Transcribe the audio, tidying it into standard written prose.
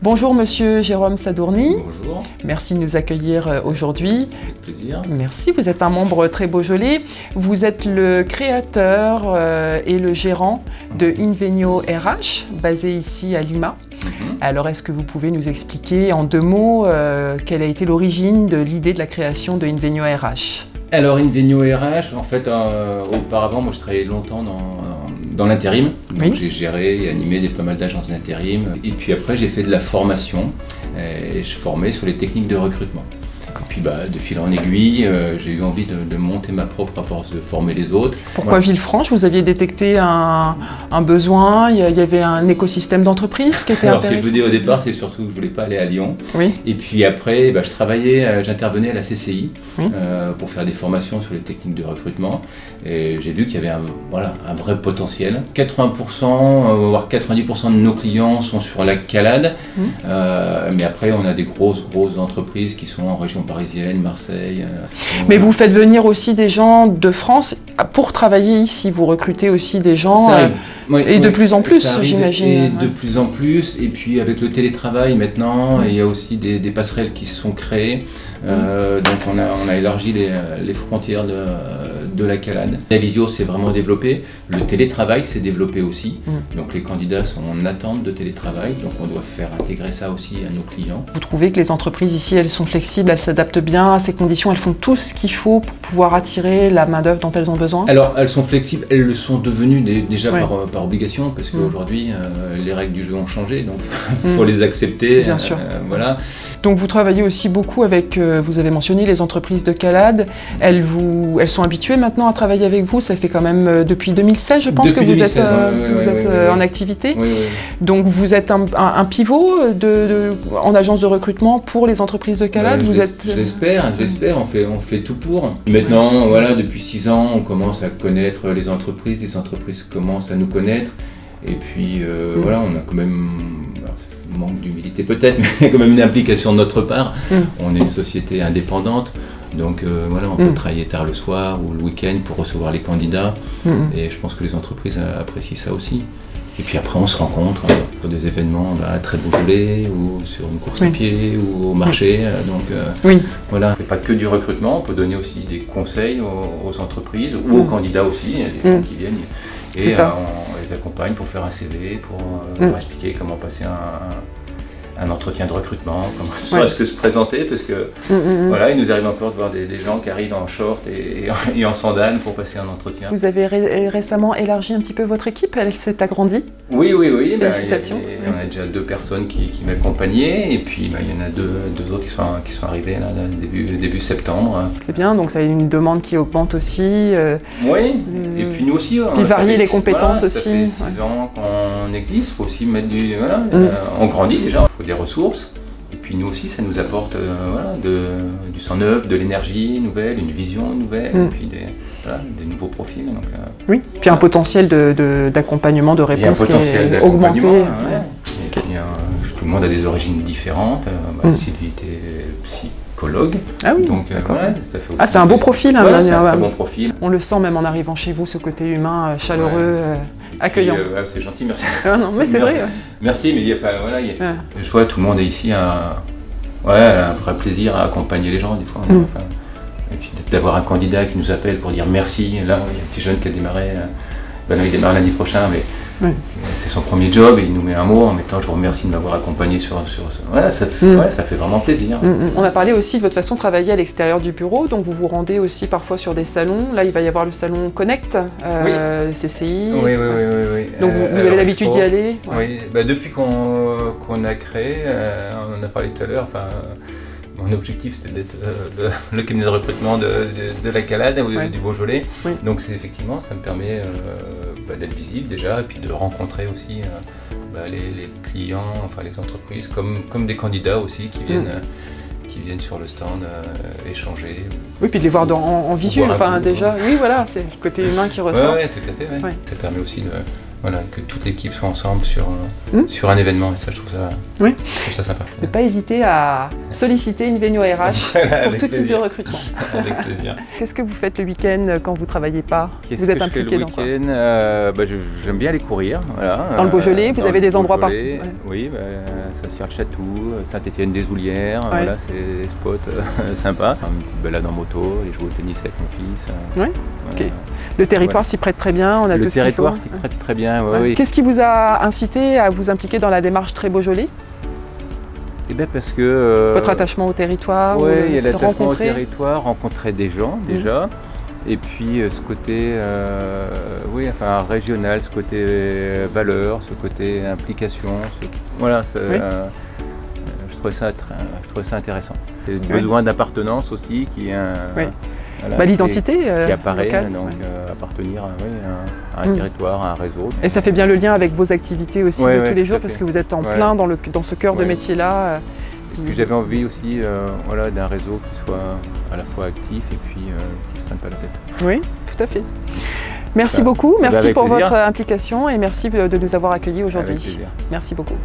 Bonjour Monsieur Jérôme Sadourny. Bonjour. Merci de nous accueillir aujourd'hui. Avec plaisir. Merci, vous êtes un membre très Beaujolais. Vous êtes le créateur et le gérant de Invenio RH, basé ici à Lima. Alors est-ce que vous pouvez nous expliquer en 2 mots quelle a été l'origine de l'idée de la création de Invenio RH? Alors Invenio RH, en fait, auparavant, moi je travaillais longtemps dans l'intérim. Oui. Donc j'ai géré et animé pas mal d'agences d'intérim. Et puis après j'ai fait de la formation et je formais sur les techniques de recrutement. Et puis de fil en aiguille, j'ai eu envie de monter ma propre à force de former les autres. Pourquoi Villefranche? Vous aviez détecté un besoin, il y avait un écosystème d'entreprise qui était Alors, intéressant? ce que je vous dis au départ, c'est surtout que je ne voulais pas aller à Lyon. Oui. Et puis après, j'intervenais à la CCI pour faire des formations sur les techniques de recrutement. Et j'ai vu qu'il y avait un vrai potentiel. 80%, voire 90% de nos clients sont sur la Calade. Mais après, on a des grosses entreprises qui sont en région parisienne, Marseille. Mais vous faites venir aussi des gens de France pour travailler ici. Vous recrutez aussi des gens, de plus en plus, j'imagine. Et de plus en plus, et puis avec le télétravail maintenant, il y a aussi des passerelles qui se sont créées. Donc on a élargi les frontières de la Calade. La visio s'est vraiment développée, le télétravail s'est développé aussi. Donc les candidats sont en attente de télétravail, donc on doit faire intégrer ça aussi à nos clients. Vous trouvez que les entreprises ici, elles sont flexibles, elles s'adaptent bien à ces conditions, elles font tout ce qu'il faut pour pouvoir attirer la main-d'œuvre dont elles ont besoin? Alors elles sont flexibles, elles le sont devenues déjà par obligation, parce qu'aujourd'hui les règles du jeu ont changé, donc il faut les accepter. Bien sûr. Voilà. Donc vous travaillez aussi beaucoup avec, vous avez mentionné les entreprises de Calade, elles sont habituées maintenant à travailler avec vous, ça fait quand même depuis 2016 je pense depuis que vous 2016, êtes en activité. Oui. Donc vous êtes un pivot en agence de recrutement pour les entreprises de Calade. J'espère, on fait tout pour. Maintenant, voilà, depuis 6 ans, on commence à connaître les entreprises commencent à nous connaître. Et puis voilà, on a quand même, manque d'humilité peut-être, mais il y a quand même une implication de notre part. On est une société indépendante, donc voilà, on peut travailler tard le soir ou le week-end pour recevoir les candidats. Et je pense que les entreprises apprécient ça aussi. Et puis après, on se rencontre pour des événements très Beaujolais ou sur une course à pied ou au marché. Donc voilà, on ne fait pas que du recrutement, on peut donner aussi des conseils aux entreprises ou aux candidats aussi. Il y a des gens qui viennent et on les accompagne pour faire un CV, pour leur expliquer comment passer un entretien de recrutement, comment est-ce que se présenter, parce que voilà, il nous arrive encore de voir des gens qui arrivent en short et en sandales pour passer un entretien. Vous avez récemment élargi un petit peu votre équipe, elle s'est agrandie? Oui. Félicitations. On a déjà 2 personnes qui m'accompagnaient, et puis il y en a deux autres qui sont arrivés là, début septembre. C'est bien, donc ça a une demande qui augmente aussi. Oui, et puis nous aussi. Puis varier les compétences aussi. Ça fait 6 ans qu'on existe, il faut aussi mettre on grandit déjà, il faut des ressources. Et puis nous aussi, ça nous apporte du sang neuf, de l'énergie nouvelle, une vision nouvelle, et puis des nouveaux profils. Donc, oui, puis un potentiel d'accompagnement, de réponse qui est augmenté. Tout le monde a des origines différentes. Sylvie était psychologue. Ah oui, donc ça fait aussi c'est un beau profil. C'est un très bon profil. On le sent même en arrivant chez vous, ce côté humain, chaleureux, accueillant. C'est gentil, merci. Non, mais c'est vrai. Merci, mais je vois tout le monde est ici un vrai plaisir à accompagner les gens des fois. Et puis d'avoir un candidat qui nous appelle pour dire merci. Là, il y a un petit jeune qui a démarré. Il démarre lundi prochain, mais c'est son premier job et il nous met un mot en mettant je vous remercie de m'avoir accompagné sur ça fait vraiment plaisir. On a parlé aussi de votre façon de travailler à l'extérieur du bureau, donc vous vous rendez aussi parfois sur des salons. Là, il va y avoir le salon Connect, CCI. Oui. Donc vous avez l'habitude d'y aller? Oui, depuis qu'on a créé, on en a parlé tout à l'heure, mon objectif c'était d'être le cabinet de recrutement de la Calade ou du Beaujolais. Donc effectivement, ça me permet d'être visible déjà et puis de rencontrer aussi les clients, les entreprises comme des candidats aussi qui viennent sur le stand échanger. Oui, puis de les voir en visuel, déjà. Oui, voilà, c'est le côté humain qui ressort. Oui, tout à fait. Ça permet aussi voilà, que toute l'équipe soit ensemble sur un événement, et ça je trouve ça sympa. Ne pas hésiter à solliciter Invenio RH pour tout type de recrutement. Avec plaisir. Qu'est-ce que vous faites le week-end quand vous ne travaillez pas? Vous êtes impliqué dans quoi? J'aime bien aller courir. Voilà, dans le Beaujolais, vous avez des endroits partout? Oui, Saint-Cyr-le-Château, Saint-Étienne-des-Oulières, voilà, c'est des spots sympas. Une petite balade en moto, aller jouer au tennis avec mon fils. Oui, voilà. Ok. Le territoire s'y prête très bien, on a tout ce qu'il faut. Le territoire s'y prête très bien, oui. Qu'est-ce qui vous a incité à vous impliquer dans la démarche Très Beaujolais? Eh bien parce que... Votre attachement au territoire? Oui, il y a l'attachement au territoire, rencontrer des gens déjà. Et puis ce côté régional, ce côté valeur, ce côté implication. Voilà, je trouvais ça intéressant. Et besoin d'appartenance aussi qui est l'identité qui apparaît, locale, donc appartenir à un territoire, à un réseau. Et ça fait bien le lien avec vos activités aussi de tous les jours, parce que vous êtes en plein dans ce cœur de métier-là. Et puis j'avais envie aussi d'un réseau qui soit à la fois actif et puis qui ne se prenne pas la tête. Oui, tout à fait. Merci beaucoup, merci pour votre implication et merci de nous avoir accueillis aujourd'hui. Merci beaucoup.